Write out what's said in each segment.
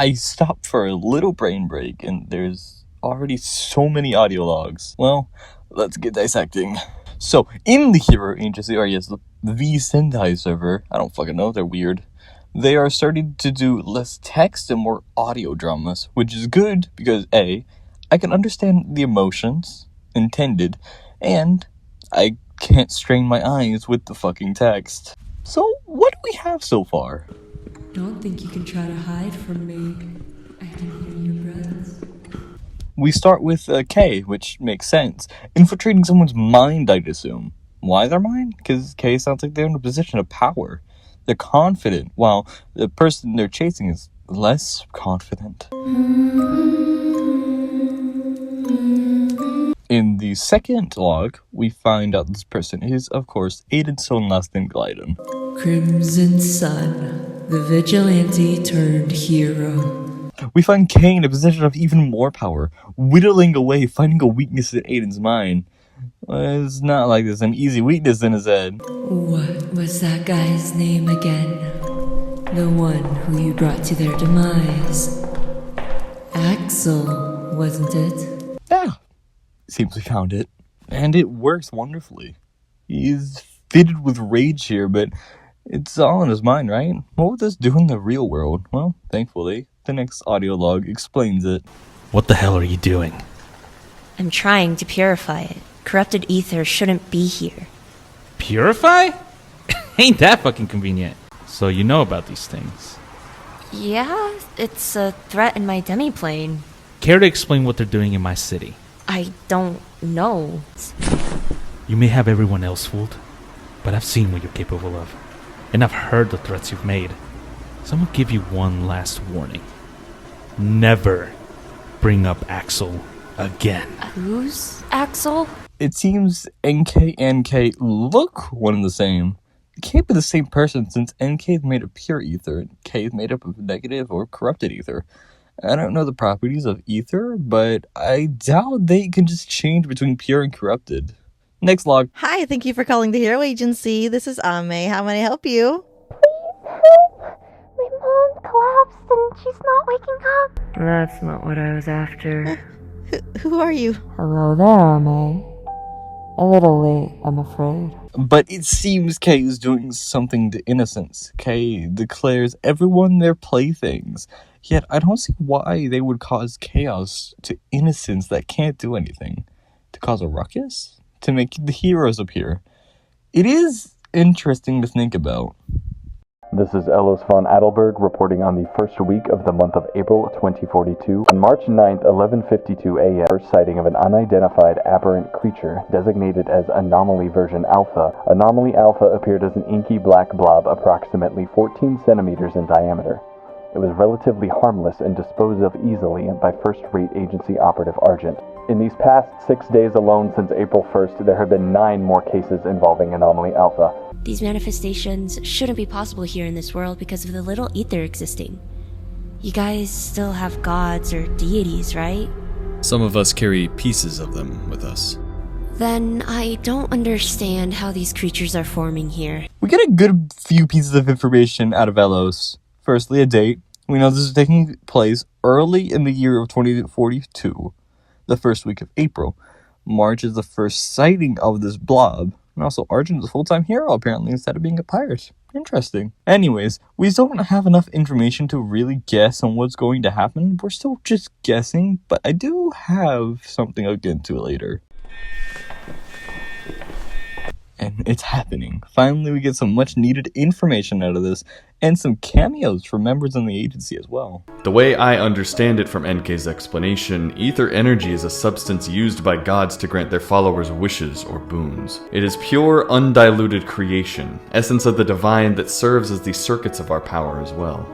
I stopped for a little brain break, and there's already so many audio logs. Well, let's get dissecting. So, in the Hero Agency, or yes, the Sendai server, I don't fucking know, they're weird. They are starting to do less text and more audio dramas, which is good because A, I can understand the emotions intended, and I can't strain my eyes with the fucking text. So, what do we have so far? Don't think you can try to hide from me. I can hear your breaths. We start with K, which makes sense. Infiltrating someone's mind, I'd assume. Why their mind? Because K sounds like they're in a position of power. They're confident, while the person they're chasing is less confident. In the second log, we find out this person is, of course, Ayden's son last name Ayden. Crimson Sun, the vigilante turned hero. We find K in a position of even more power, whittling away, finding a weakness in Ayden's mind. It's not like there's an easy weakness in his head. What was that guy's name again? The one who you brought to their demise. Axel, wasn't it? Yeah, seems we found it. And it works wonderfully. He's fitted with rage here, but it's all in his mind, right? What would this do in the real world? Well, thankfully, the next audio log explains it. What the hell are you doing? I'm trying to purify it. Corrupted ether shouldn't be here. Purify? Ain't that fucking convenient. So you know about these things. Yeah, it's a threat in my demiplane. Care to explain what they're doing in my city? I don't know. You may have everyone else fooled, but I've seen what you're capable of. And I've heard the threats you've made. So I'm gonna give you one last warning. Never bring up Axel again. Who's Axel? It seems NK and K look one and the same. It can't be the same person since NK is made of pure ether and K is made up of negative or corrupted ether. I don't know the properties of ether, but I doubt they can just change between pure and corrupted. Next log. Hi, thank you for calling the Hero Agency. This is Ame. How may I help you? My mom collapsed and she's not waking up. That's not what I was after. Who are you? Hello there, Ame. A little late, I'm afraid. But it seems K is doing something to innocence. K declares everyone their playthings. Yet I don't see why they would cause chaos to innocents that can't do anything. To cause a ruckus? To make the heroes appear. It is interesting to think about. This is Elos von Adelberg reporting on the first week of the month of April 2042. On March 9th, 11:52 a.m., first sighting of an unidentified aberrant creature designated as Anomaly Version Alpha. Anomaly Alpha appeared as an inky black blob approximately 14 centimeters in diameter. It was relatively harmless and disposed of easily by first-rate agency operative Argent. In these past 6 days alone since April 1st, there have been 9 more cases involving Anomaly Alpha. These manifestations shouldn't be possible here in this world because of the little ether existing. You guys still have gods or deities, right? Some of us carry pieces of them with us. Then I don't understand how these creatures are forming here. We get a good few pieces of information out of Elos. Firstly, a date. We know this is taking place early in the year of 2042, the first week of April. March is the first sighting of this blob. And also, Argent is a full-time hero, apparently, instead of being a pirate. Interesting. Anyways, we still don't have enough information to really guess on what's going to happen. We're still just guessing, but I do have something I'll get into later. And it's happening. Finally, we get some much-needed information out of this, and some cameos from members in the agency as well. The way I understand it from NK's explanation, ether energy is a substance used by gods to grant their followers wishes or boons. It is pure, undiluted creation, essence of the divine that serves as the circuits of our power as well.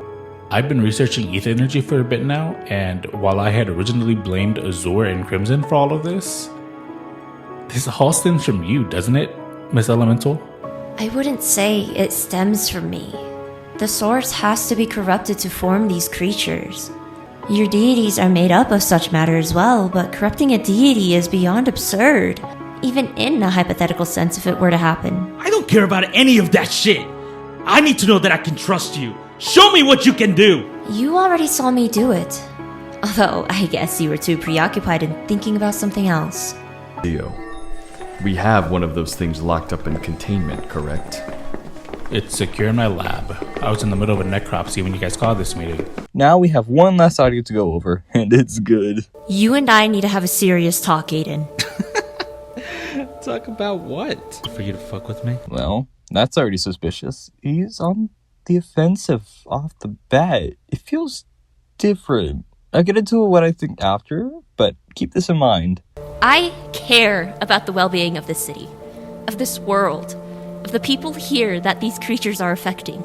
I've been researching ether energy for a bit now, and while I had originally blamed Azure and Crimson for all of this all stems from you, doesn't it, Miss Elemental? I wouldn't say it stems from me. The source has to be corrupted to form these creatures. Your deities are made up of such matter as well, but corrupting a deity is beyond absurd, even in a hypothetical sense if it were to happen. I don't care about any of that shit. I need to know that I can trust you. Show me what you can do. You already saw me do it. Although, I guess you were too preoccupied in thinking about something else. Leo, we have one of those things locked up in containment, correct? It's secure in my lab. I was in the middle of a necropsy when you guys called this meeting. Now we have one last audio to go over, and it's good. You and I need to have a serious talk, Ayden. Talk about what? For you to fuck with me? Well, that's already suspicious. He's on the offensive off the bat. It feels different. I'll get into what I think after, but keep this in mind. I care about the well-being of this city, of this world, of the people here that these creatures are affecting.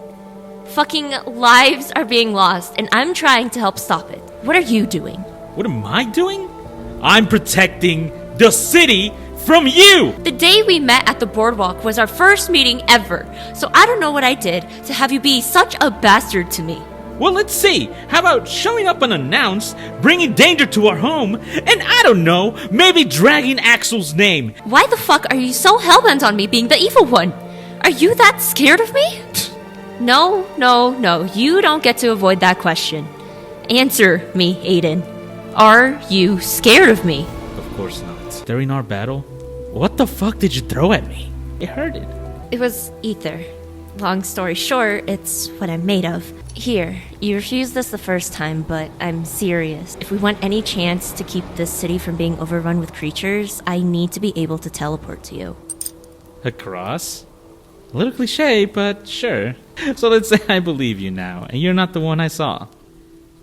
Fucking lives are being lost, and I'm trying to help stop it. What are you doing? What am I doing? I'm protecting the city from you! The day we met at the boardwalk was our first meeting ever, so I don't know what I did to have you be such a bastard to me. Well, let's see. How about showing up unannounced, bringing danger to our home, and I don't know, maybe dragging Axel's name? Why the fuck are you so hellbent on me being the evil one? Are you that scared of me? No, you don't get to avoid that question. Answer me, Ayden. Are you scared of me? Of course not. During our battle, what the fuck did you throw at me? It hurted. It was ether. Long story short, it's what I'm made of. Here, you refused this the first time, but I'm serious. If we want any chance to keep this city from being overrun with creatures, I need to be able to teleport to you. A cross? A little cliche, but sure. So let's say I believe you now, and you're not the one I saw.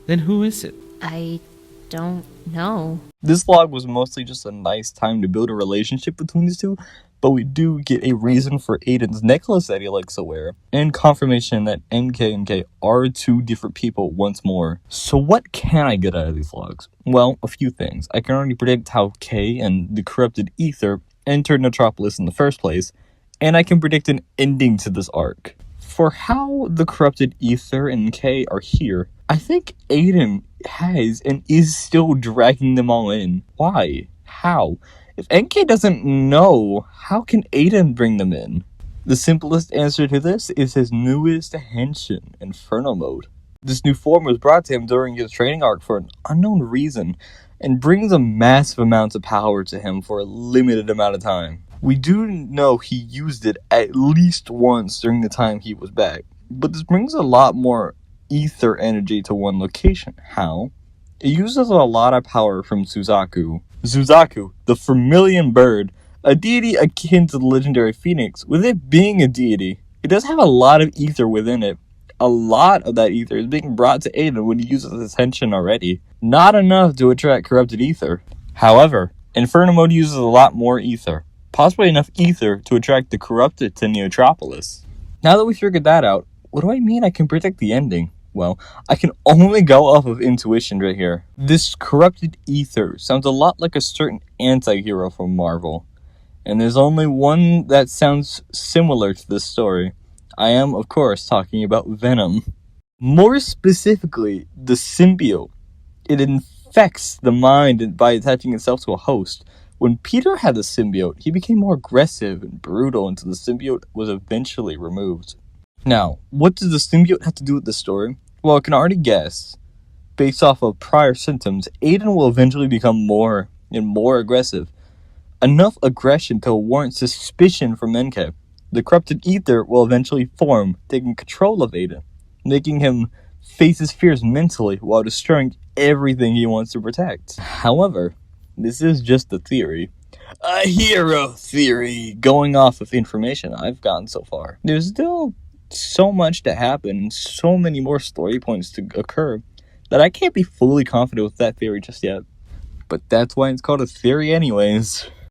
Then who is it? I don't know. This log was mostly just a nice time to build a relationship between these two, but we do get a reason for Ayden's necklace that he likes to wear, and confirmation that NK and K are two different people once more. So what can I get out of these logs? Well, a few things. I can already predict how K and the corrupted ether entered Metropolis in the first place, and I can predict an ending to this arc. For how the corrupted ether and K are here, I think Ayden has and is still dragging them all in. Why? How? If NK doesn't know, how can Ayden bring them in? The simplest answer to this is his newest henchman, Inferno Mode. This new form was brought to him during his training arc for an unknown reason, and brings a massive amount of power to him for a limited amount of time. We do know he used it at least once during the time he was back, but this brings a lot more ether energy to one location. How? It uses a lot of power from Suzaku. Suzaku, the vermilion bird, a deity akin to the legendary phoenix. With it being a deity, it does have a lot of ether within it. A lot of that ether is being brought to Ayden when he uses his henchman already. Not enough to attract corrupted ether. However, Inferno Mode uses a lot more ether. Possibly enough ether to attract the corrupted to Neotropolis. Now that we figured that out, what do I mean I can predict the ending? Well, I can only go off of intuition right here. This corrupted ether sounds a lot like a certain anti-hero from Marvel. And there's only one that sounds similar to this story. I am, of course, talking about Venom. More specifically, the symbiote. It infects the mind by attaching itself to a host. When Peter had the symbiote, he became more aggressive and brutal until the symbiote was eventually removed. Now, what does the symbiote have to do with the story? Well, I can already guess. Based off of prior symptoms, Ayden will eventually become more and more aggressive. Enough aggression to warrant suspicion from NK. The corrupted ether will eventually form, taking control of Ayden, making him face his fears mentally while destroying everything he wants to protect. However, this is just a theory. A hero theory, going off of information I've gotten so far. There's still so much to happen and so many more story points to occur that I can't be fully confident with that theory just yet. But that's why it's called a theory anyways.